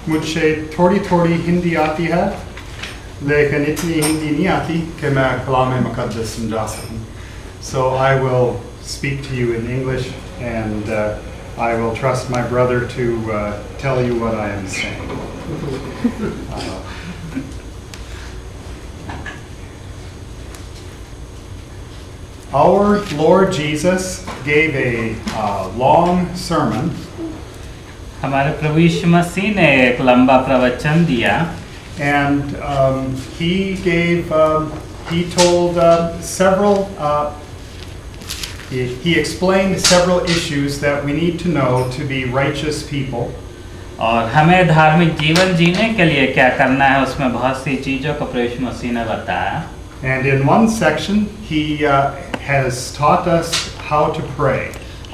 मुझे थोड़ी थोड़ी हिंदी आती है, लेकिन इतनी हिंदी नहीं आती कि मैं कलाम मुक़द्दस समझा सकूं. So I will speak to you in English, and I will trust my brother to tell you what I am saying. Our Lord Jesus gave a long sermon. हमारे प्रभु यीशु मसीह ने एक लंबा प्रवचन दिया. And he told he explained several issues that we need to know to be righteous people. और हमें धार्मिक जीवन जीने के लिए क्या करना है, उसमें बहुत सी चीज़ों को प्रभु यीशु मसीह ने बताया. And in one section he has taught us how to pray.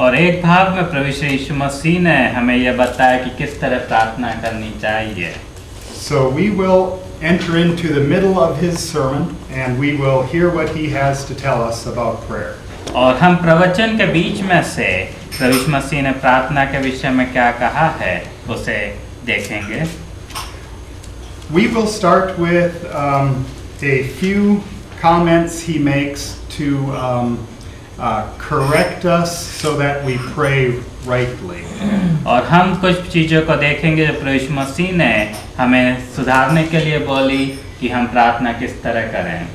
और एक भाग में प्रभु यीशु मसीह ने हमें यह बताया कि किस तरह प्रार्थना करनी चाहिए. So we will enter into the middle of his sermon and we will hear what he has to tell us about prayer. और हम प्रवचन के बीच में से प्रभु यीशु मसीह ने प्रार्थना के विषय में क्या कहा है उसे देखेंगे. We will start with a few comments he makes to correct us so that we pray rightly. और हम कुछ चीज़ों को देखेंगे जो प्रभु यीशु मसीह ने हमें सुधारने के लिए बोली कि हम प्रार्थना किस तरह करें.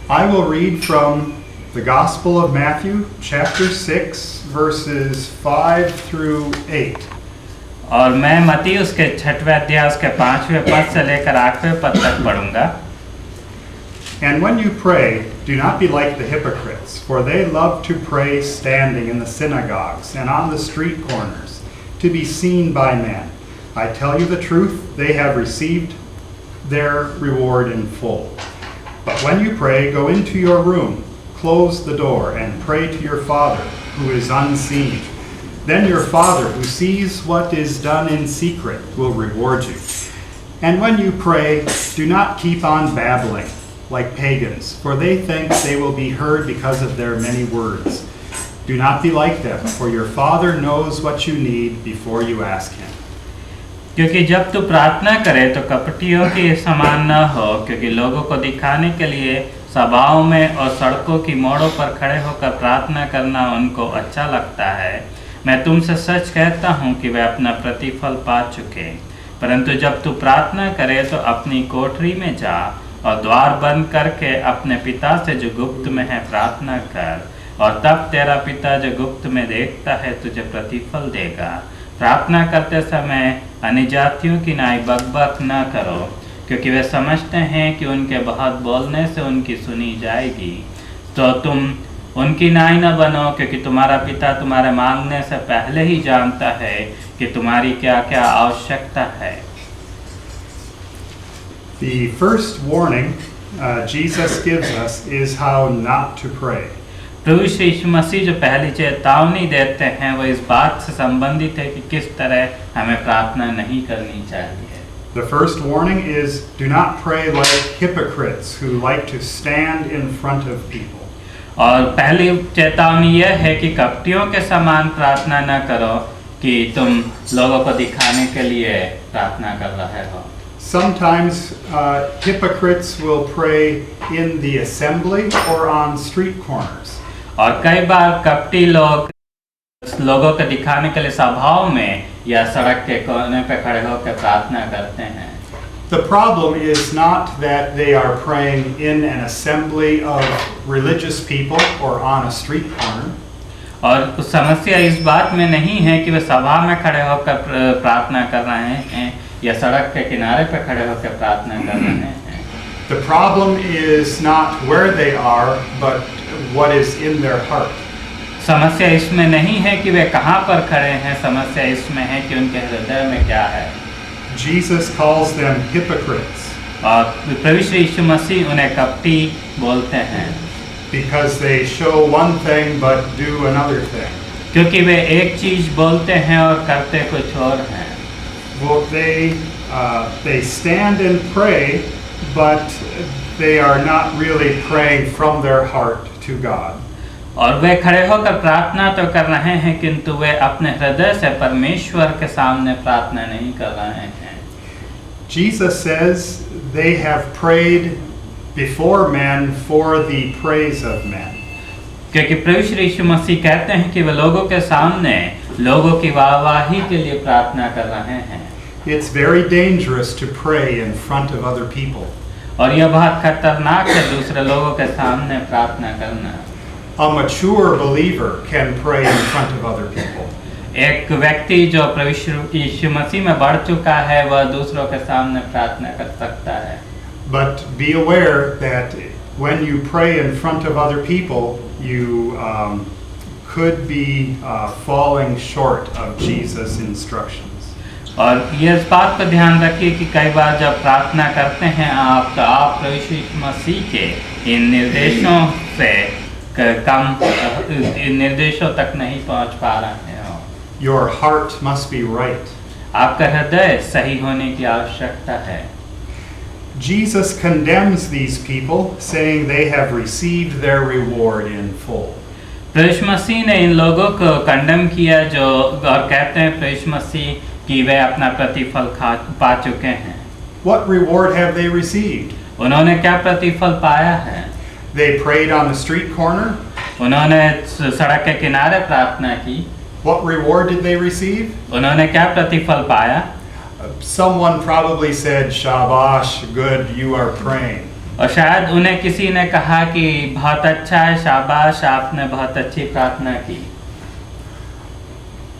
I will read from the Gospel of Matthew, chapter 6, verses 5 through 8. और मैं मत्ती उसके 6वें अध्याय उसके 5वें पद से लेकर 8वें पद तक पढ़ूंगा. And when you pray, do not be like the hypocrites, for they love to pray standing in the synagogues and on the street corners, to be seen by men. I tell you the truth, they have received their reward in full. But when you pray, go into your room, close the door, and pray to your Father who is unseen. Then your Father who sees what is done in secret will reward you. And when you pray, do not keep on babbling like pagans, for they think they will be heard because of their many words. Do not be like them, for your Father knows what you need before you ask him. क्योंकि जब तू प्रार्थना करे तो कपटियों के समान न हो, क्योंकि लोगों को दिखाने के लिए सभाओं में और सड़कों की मोड़ों पर खड़े होकर प्रार्थना करना उनको अच्छा लगता है. मैं तुमसे सच कहता हूँ कि वे अपना प्रतिफल पा चुके. परंतु जब तू प्रार्थना करे तो अपनी कोठरी में जा और द्वार बंद करके अपने पिता से जो गुप्त में है प्रार्थना कर, और तब तेरा पिता जो गुप्त में देखता है तुझे प्रतिफल देगा. प्रार्थना करते समय अन्यजातियों की नाई बकबक न करो, क्योंकि वे समझते हैं कि उनके बहुत बोलने से उनकी सुनी जाएगी. तो तुम उनकी नाई न बनो, क्योंकि तुम्हारा पिता तुम्हारे मांगने से पहले ही जानता है कि तुम्हारी क्या क्या आवश्यकता है. The first warning Jesus gives us is how not to pray. प्रभु यीशु मसीह जो पहली चेतावनी देते हैं वो इस बात से संबंधित है कि किस तरह हमें प्रार्थना नहीं करनी चाहिए. The first warning is do not pray like hypocrites who like to stand in front of people. और पहली चेतावनी यह है कि कपटियों के समान प्रार्थना न करो कि तुम लोगों को दिखाने के लिए प्रार्थना कर रहे हो. Sometimes hypocrites will pray in the assembly or on street corners. और कई बार कपटी लोगों को दिखाने के लिए सभाओं में या सड़क के कोने पे खड़े होकर प्रार्थना करते हैं. The problem is not that they are praying in an assembly of religious people or on a street corner. और समस्या इस बात में नहीं है कि वे सभा में खड़े होकर प्रार्थना कर रहे हैं या सड़क के किनारे पे खड़े होकर प्रार्थना कर रहे हैं. The problem is not where they are, but what is in their heart. समस्या इसमें नहीं है कि वे कहाँ पर खड़े हैं, समस्या इसमें है कि उनके हृदय में क्या है. Jesus calls them hypocrites. और प्रभु यीशु मसीह उन्हें कपटी बोलते हैं. Because they show one thing but do another thing. क्योंकि वे एक चीज बोलते हैं और करते कुछ और हैं. Well, they stand and pray, but they are not really praying from their heart to God. और वे खड़े होकर प्रार्थना तो कर रहे हैं, किंतु वे अपने हृदय से परमेश्वर के सामने प्रार्थना नहीं कर रहे हैं। Jesus says they have prayed before men for the praise of men. क्योंकि प्रभु श्री यीशु मसीह कहते हैं कि वे लोगों के सामने लोगों की वाहवाही के लिए प्रार्थना कर रहे हैं। It's very dangerous to pray in front of other people. और यह बहुत खतरनाक है दूसरे लोगों के सामने प्रार्थना करना। A mature believer can pray in front of other people. एक व्यक्ति जो प्रभु यीशु मसीह में बढ़ चुका है वह दूसरों के सामने प्रार्थना कर सकता है। But be aware that when you pray in front of other people, you could be falling short of Jesus' instructions. और ये इस बात पर ध्यान रखिए कि कई बार जब प्रार्थना करते हैं आप, तो आप प्रभु यीशु मसीह के इन निर्देशों से इन निर्देशों तक नहीं पहुंच पा रहे हो। Your heart must be right. आपका हृदय सही होने की आवश्यकता है। Jesus condemns these people, saying they have received their reward in full. प्रभु यीशु मसीह ने इन लोगों को कंडेम किया जो और कहते हैं प्रभु यीशु मसीह कि वे अपना प्रतिफल पा चुके हैं। What reward have they received? उन्होंने क्या प्रतिफल पाया है? They prayed on the street corner. उन्होंने सड़क के किनारे प्रार्थना की। What reward did they receive? उन्होंने क्या प्रतिफल पाया? Someone probably said, "Shabash, good, you are praying." और शायद उन्हें किसी ने कहा कि बहुत अच्छा है, शाबाश, आपने बहुत अच्छी प्रार्थना की।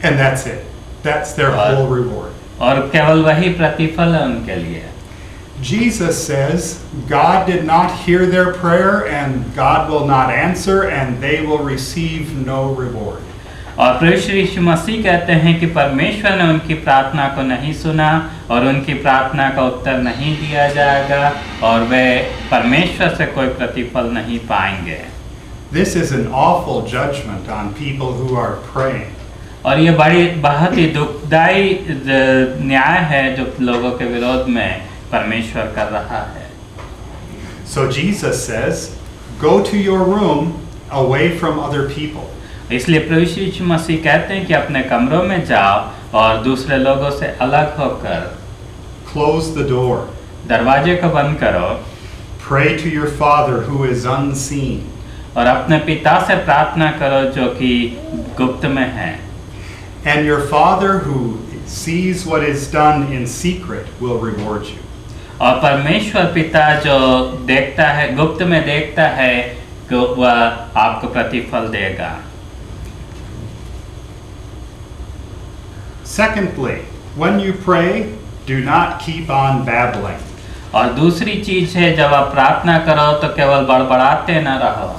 And that's it. That's their whole reward. और केवल वही प्रतिफल है उनके लिए। Jesus says, God did not hear their prayer and God will not answer and they will receive no reward. और प्रभु श्री यीशु मसीह कहते हैं कि परमेश्वर ने उनकी प्रार्थना को नहीं सुना और उनकी प्रार्थना का उत्तर नहीं दिया जाएगा और वे परमेश्वर से कोई प्रतिफल नहीं पाएंगे। This is an awful judgment on people who are praying. और ये बहुत ही दुखदाई न्याय है जो लोगों के विरोध में परमेश्वर कर रहा है। So Jesus says, go to your room away from other people. इसलिए प्रभु यीशु मसीह कहते हैं कि अपने कमरों में जाओ और दूसरे लोगों से अलग होकर Close the door. दरवाजे को बंद करो। Pray to your Father who is unseen. और अपने पिता से प्रार्थना करो जो कि गुप्त में है। And your Father who sees what is done in secret will reward you. और परमेश्वर पिता जो देखता है, गुप्त में देखता है, वह आपको प्रतिफल देगा। Secondly, when you pray, do not keep on babbling. और दूसरी चीज है जब आप प्रार्थना करो तो केवल बड़बड़ाते न रहो।